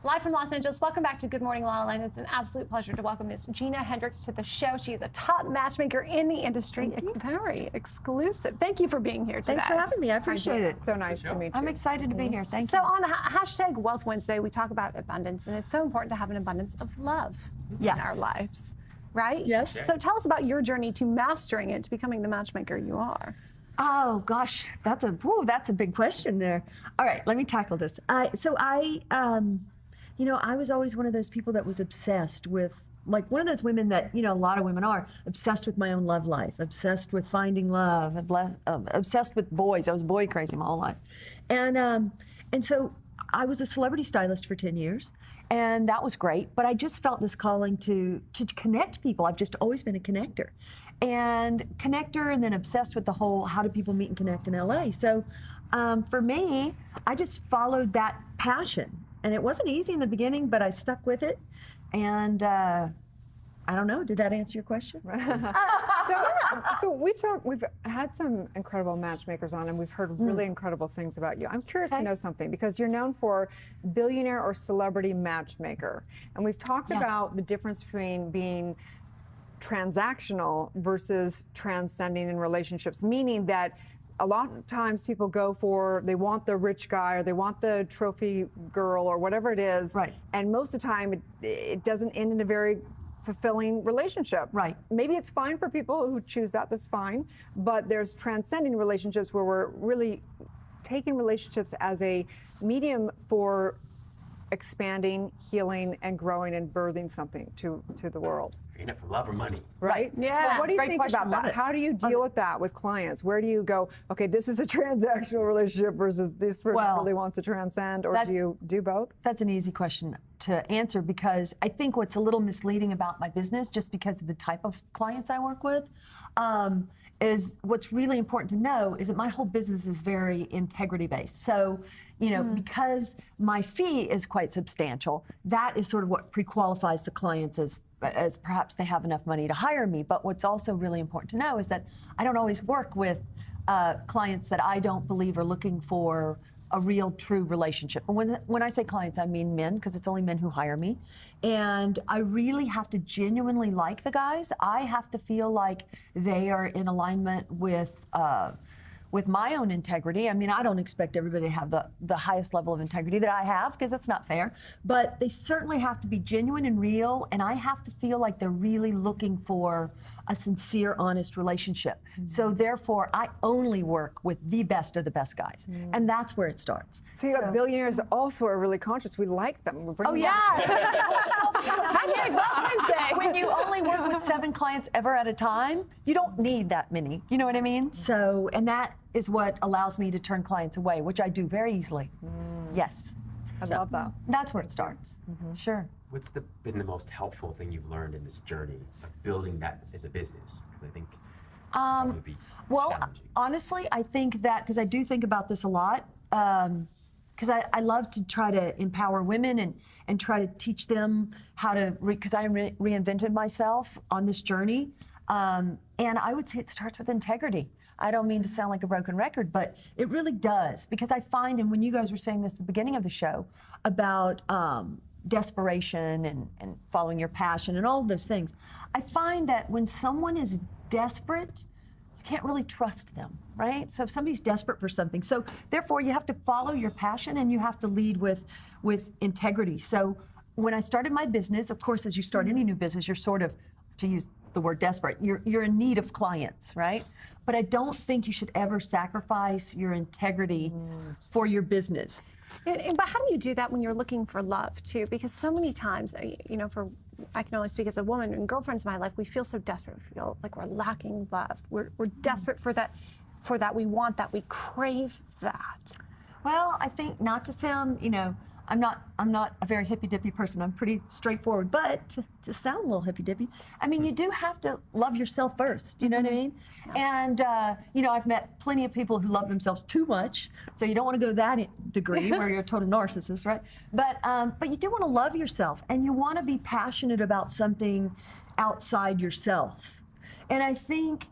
Live from Los Angeles, welcome back to Good Morning La La. It's an absolute pleasure to welcome Miss Gina Hendrix to the show. She's a top matchmaker in the industry. It's very exclusive. Thank you for being here today. Thanks for having me. I appreciate it. So nice to meet you. I'm excited to be here. Thank So you. on hashtag Wealth Wednesday, we talk about abundance, and it's so important to have an abundance of love in our lives, right? Yes. So tell us about your journey to mastering it, to becoming the matchmaker you are. Oh gosh, that's a big question there. All right, let me tackle this. I was always one of those people that was obsessed with, like one of those women that, a lot of women are, obsessed with my own love life, obsessed with finding love, obsessed with boys. I was boy crazy my whole life. And so I was a celebrity stylist for 10 years, and that was great, but I just felt this calling to connect people. I've just always been a connector. And then obsessed with the whole how do people meet and connect in LA. So for me, I just followed that passion. And it wasn't easy in the beginning, but I stuck with it. And I don't know, did that answer your question? So we've had some incredible matchmakers on, and we've heard really incredible things about you. I'm curious to know something, because you're known for billionaire or celebrity matchmaker. And we've talked about the difference between being transactional versus transcending in relationships, meaning that a lot of times people they want the rich guy, or they want the trophy girl, or whatever it is. Right. And most of the time it doesn't end in a very fulfilling relationship. Right. Maybe it's fine for people who choose that's fine. But there's transcending relationships where we're really taking relationships as a medium for expanding, healing, and growing and birthing something to the world. You're in it for love or money. Right? Yeah. So what do you Great think question. about Love that? it. How do you deal with that with clients? Where do you go, okay, this is a transactional relationship versus this person really wants to transcend, or do you do both? That's an easy question to answer, because I think what's a little misleading about my business, just because of the type of clients I work with, is what's really important to know is that my whole business is very integrity based. So, because my fee is quite substantial, that is sort of what pre-qualifies the clients as perhaps they have enough money to hire me. But what's also really important to know is that I don't always work with clients that I don't believe are looking for a real, true relationship. And when I say clients, I mean men, because it's only men who hire me. And I really have to genuinely like the guys. I have to feel like they are in alignment with my own integrity. I mean, I don't expect everybody to have the highest level of integrity that I have, because that's not fair. But they certainly have to be genuine and real, and I have to feel like they're really looking for a sincere, honest relationship. So therefore, I only work with the best of the best guys. And that's where it starts. So you got billionaires also are really conscious. We like them. We're bringing them When you only work with 7 clients ever at a time, you don't need that many. You know what I mean? So, and that is what allows me to turn clients away, which I do very easily. Yes. I love that. That's where it starts. Sure. What's been the most helpful thing you've learned in this journey of building that as a business? Because I think it would be challenging. Honestly, I think that, because I do think about this a lot, because I love to try to empower women and try to teach them how to, because I reinvented myself on this journey. And I would say it starts with integrity. I don't mean to sound like a broken record, but it really does. Because I find, and when you guys were saying this at the beginning of the show about desperation and following your passion and all of those things, I find that when someone is desperate, you can't really trust them, right? So if somebody's desperate for something, so therefore you have to follow your passion and you have to lead with integrity. So when I started my business, of course, as you start any new business, you're sort of, to use the word desperate, you're in need of clients, right? But I don't think you should ever sacrifice your integrity for your business. But how do you do that when you're looking for love too? Because so many times, I can only speak as a woman, and girlfriends in my life, we feel so desperate. We feel like we're lacking love. We're desperate for that. We want that. We crave that. Well, I think, not to sound, I'm not a very hippy-dippy person. I'm pretty straightforward, but to sound a little hippy-dippy, I mean, you do have to love yourself first, you know what I mean? Yeah. And, I've met plenty of people who love themselves too much, so you don't want to go that degree where you're a total narcissist, right? But you do want to love yourself, and you want to be passionate about something outside yourself. And I think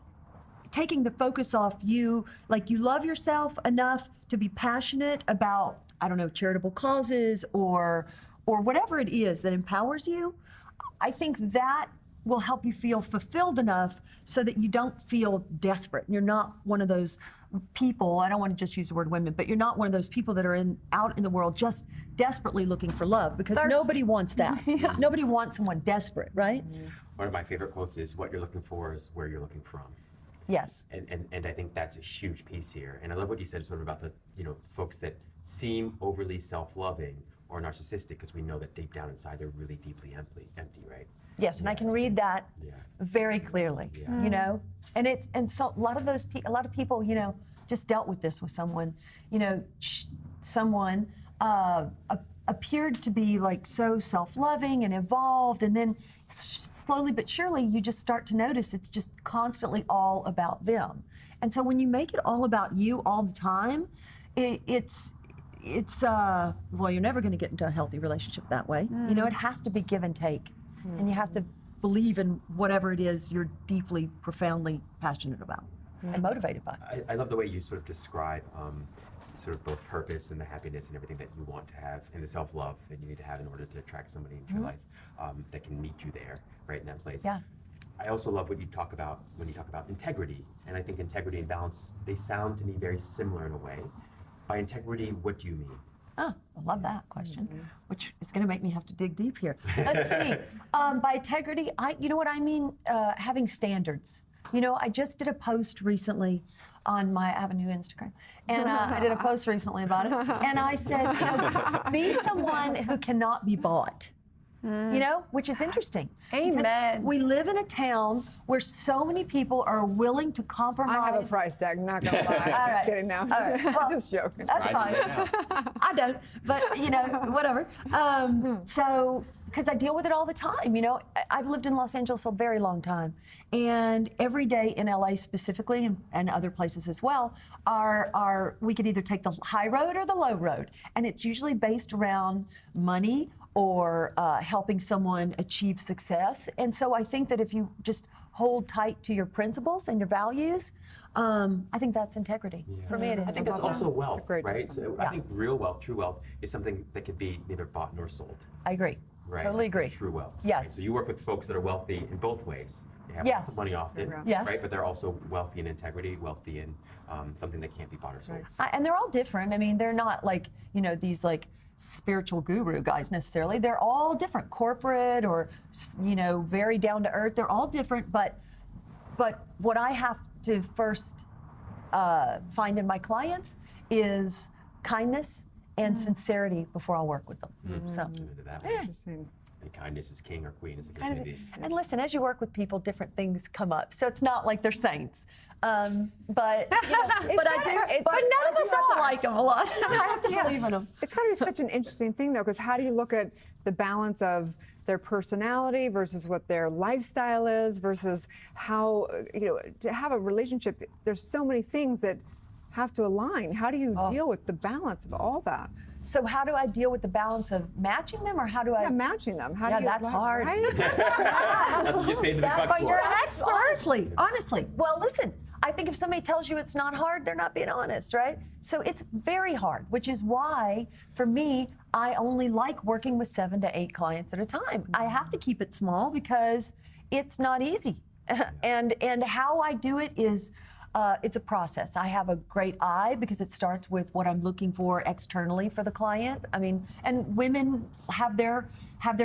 taking the focus off you, like you love yourself enough to be passionate about, I don't know, charitable causes or or whatever it is that empowers you, I think that will help you feel fulfilled enough so that you don't feel desperate. You're not one of those people, I don't want to just use the word women, but you're not one of those people that are out in the world just desperately looking for love, because nobody wants that. Nobody wants someone desperate, right? One of my favorite quotes is, what you're looking for is where you're looking from. Yes. And I think that's a huge piece here. And I love what you said sort of about the, folks that seem overly self-loving or narcissistic, because we know that deep down inside they're really deeply empty, right? Yes, and I can read that very clearly, and so a lot of people, just dealt with this with someone, someone appeared to be like so self-loving and evolved, and then slowly but surely you just start to notice it's just constantly all about them. And so when you make it all about you all the time, it's well, you're never going to get into a healthy relationship that way. It has to be give and take. And you have to believe in whatever it is you're deeply, profoundly passionate about and motivated by. I love the way you sort of describe sort of both purpose and the happiness and everything that you want to have, and the self-love that you need to have in order to attract somebody into your life that can meet you there, right in that place. Yeah. I also love what you talk about when you talk about integrity, and I think integrity and balance, they sound to me very similar in a way. By integrity, what do you mean? Oh, I love that question, which is going to make me have to dig deep here. Let's see. By integrity, you know what I mean? Having standards. I just did a post recently on my Avenue Instagram, and I did a post recently about it, and I said, be someone who cannot be bought. Which is interesting. Amen. Because we live in a town where so many people are willing to compromise. I have a price tag, not gonna lie. All right. Just kidding now. All right. Well, Just joking. That's fine. I don't, but whatever. So, because I deal with it all the time. I've lived in Los Angeles a very long time, and every day in LA specifically, and other places as well, we could either take the high road or the low road, and it's usually based around money or helping someone achieve success. And so I think that if you just hold tight to your principles and your values, I think that's integrity. For me, it is. I think that's also wealth, great right? So I think real wealth, true wealth, is something that could be neither bought nor sold. I agree. Right? Totally That's agree. the true wealth. Yes. Right? So you work with folks that are wealthy in both ways. They have Yes. lots of money often, Yes. right? But they're also wealthy in integrity, wealthy in something that can't be bought or sold. And they're all different. I mean, they're not like, these like spiritual guru guys necessarily. They're all different, corporate or, very down to earth. They're all different, but what I have to first find in my clients is kindness and sincerity before I'll work with them. So. Into that. Interesting. And kindness is king or queen. It's a continuity. And listen, as you work with people, different things come up. So it's not like they're saints. But but none of us have to are. like them a lot. I have to believe in them. It's got to be such an interesting thing, though, because how do you look at the balance of their personality versus what their lifestyle is versus how, to have a relationship, there's so many things that have to align. How do you deal with the balance of all that? So how do I deal with the balance of matching them, or how do I? Yeah, matching them. How Yeah, do you? that's hard. Right? That's what you get paid the big bucks But for. you're an expert. Honestly. Well, listen, I think if somebody tells you it's not hard, they're not being honest, right? So it's very hard, which is why, for me, I only like working with 7 to 8 clients at a time. I have to keep it small because it's not easy. And how I do it is, it's a process. I have a great eye because it starts with what I'm looking for externally for the client. I mean, and women have their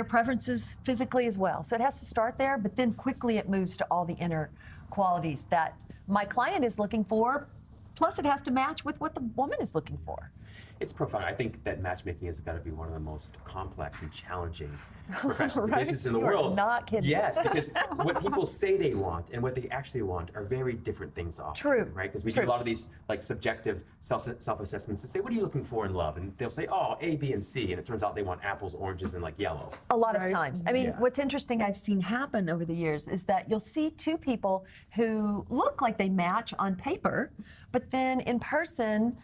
preferences physically as well. So it has to start there, but then quickly it moves to all the inner qualities that my client is looking for. Plus, it has to match with what the woman is looking for. It's profound. I think that matchmaking has got to be one of the most complex and challenging professions and business in the You are world. not kidding. Yes, because what people say they want and what they actually want are very different things often. True. Right? Because we do a lot of these like subjective self-assessments and say, what are you looking for in love? And they'll say, oh, A, B, and C. And it turns out they want apples, oranges, and like yellow. A lot of times. I mean, Yeah. what's interesting I've seen happen over the years is that you'll see 2 people who look like they match on paper, but then in person,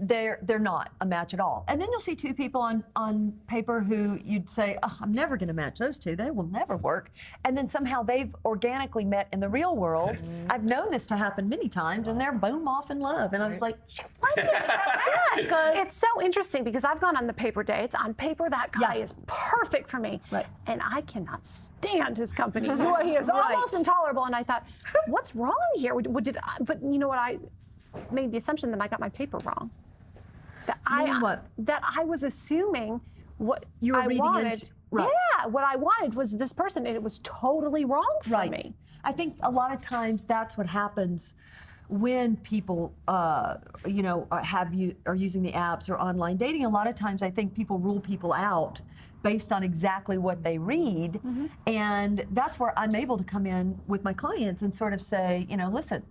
they're not a match at all. And then you'll see two people on paper who you'd say, oh, I'm never going to match those two. They will never work. And then somehow they've organically met in the real world. I've known this to happen many times, and they're boom off in love. And I was like, why did that? It's so interesting because I've gone on the paper dates. On paper, that guy is perfect for me. Right. And I cannot stand his company. He is almost intolerable. And I thought, what's wrong here? But you know what? I made the assumption that I got my paper wrong. Meaning what? That I was assuming what You were I reading wanted. into- right. Yeah, what I wanted was this person, and it was totally wrong for me. I think a lot of times that's what happens when people, are using the apps or online dating. A lot of times I think people rule people out based on exactly what they read. And that's where I'm able to come in with my clients and sort of say, listen,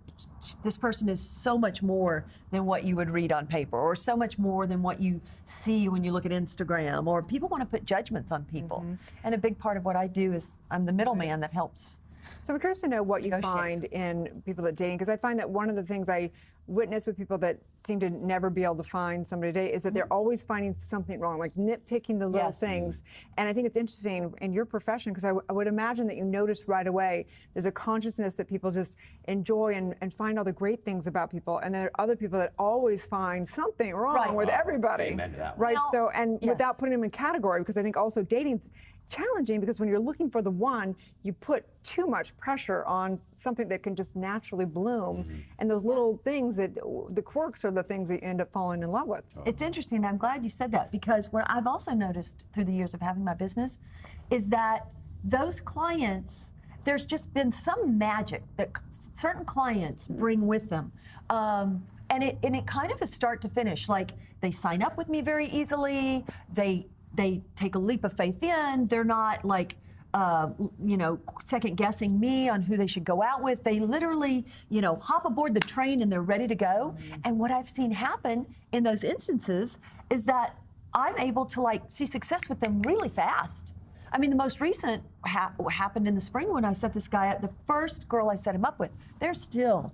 this person is so much more than what you would read on paper, or so much more than what you see when you look at Instagram, or people want to put judgments on people. And a big part of what I do is I'm the middleman that helps. So I'm curious to know what you Negotiate. find in people that dating, because I find that one of the things I witness with people that seem to never be able to find somebody to date is that they're always finding something wrong, like nitpicking the little Yes. things. And I think it's interesting in your profession, because I would imagine that you notice right away there's a consciousness that people just enjoy and find all the great things about people. And there are other people that always find something wrong Right. with everybody. Amen to that. Right. Well, So, and yes. without putting them in category, because I think also dating's challenging, because when you're looking for the one, you put too much pressure on something that can just naturally bloom. And those little things, that the quirks are the things that you end up falling in love with. It's interesting. I'm glad you said that, because what I've also noticed through the years of having my business is that those clients, there's just been some magic that certain clients bring with them. And it kind of is start to finish. Like, they sign up with me very easily. They take a leap of faith in. They're not like, second guessing me on who they should go out with. They literally, hop aboard the train and they're ready to go. And what I've seen happen in those instances is that I'm able to see success with them really fast. I mean, the most recent happened in the spring when I set this guy up. The first girl I set him up with, they're still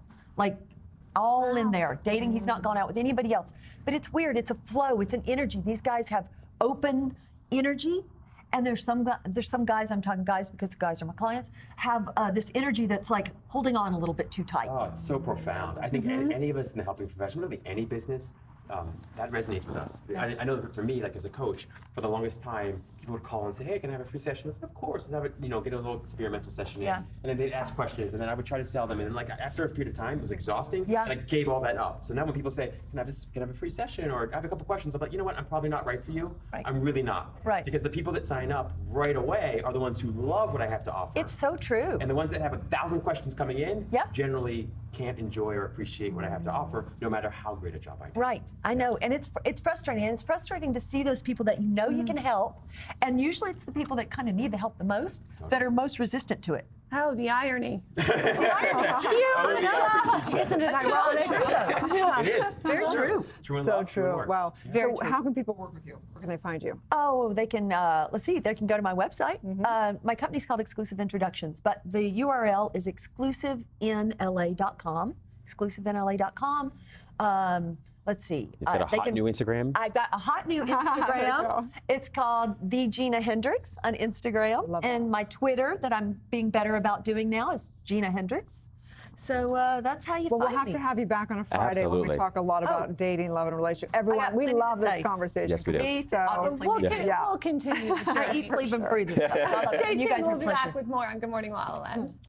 all in there dating. He's not gone out with anybody else. But it's weird. It's a flow. It's an energy. These guys have open energy, and there's some guys, I'm talking guys because the guys are my clients, have this energy that's like holding on a little bit too tight. Oh, it's so profound. I think any of us in the helping profession, really any business, that resonates with us. I know that for me, as a coach, for the longest time, people would call and say, "Hey, can I have a free session?" I said, "Of course." And I would, get a little experimental session in, Yeah. and then they'd ask questions, and then I would try to sell them. And then, after a period of time, it was exhausting, Yeah. and I gave all that up. So now when people say, "Can I have a free session?" or "I have a couple questions," I'm like, "You know what? I'm probably not right for you. Right. I'm really not." Right. Because the people that sign up right away are the ones who love what I have to offer. It's so true. And the ones that have 1,000 questions coming in Yep. generally can't enjoy or appreciate what I have to offer, no matter how great a job I do. Right, I know, and it's frustrating, and it's frustrating to see those people that you can help, and usually it's the people that kind of need the help the most that are most resistant to it. Oh, the irony. Cute. Isn't it ironic? Yeah. It is. Very true. True in So love, true in true. work. Wow. Very So true. how can people work with you? Where can they find you? Oh, they can, let's see, they can go to my website. My company's called Exclusive Introductions, but the URL is exclusiveinla.com. Exclusiveinla.com. Let's see. You've got a hot new Instagram? I've got a hot new There you Instagram. go. It's called the Gina Hendrix on Instagram. Love that. And my Twitter that I'm being better about doing now is Gina Hendrix. So that's how you Well, find we'll have me. to have you back on a Friday when we Absolutely. talk a lot about dating, love, and relationship. Everyone, got we plenty to love this say. conversation. Yes, we do. Me, So, obviously, We'll, me con- too. Yeah. we'll continue. I eat, sleep, and breathe this stuff. Stay You tuned. guys We'll are be pushing. back with more on Good Morning La La Land.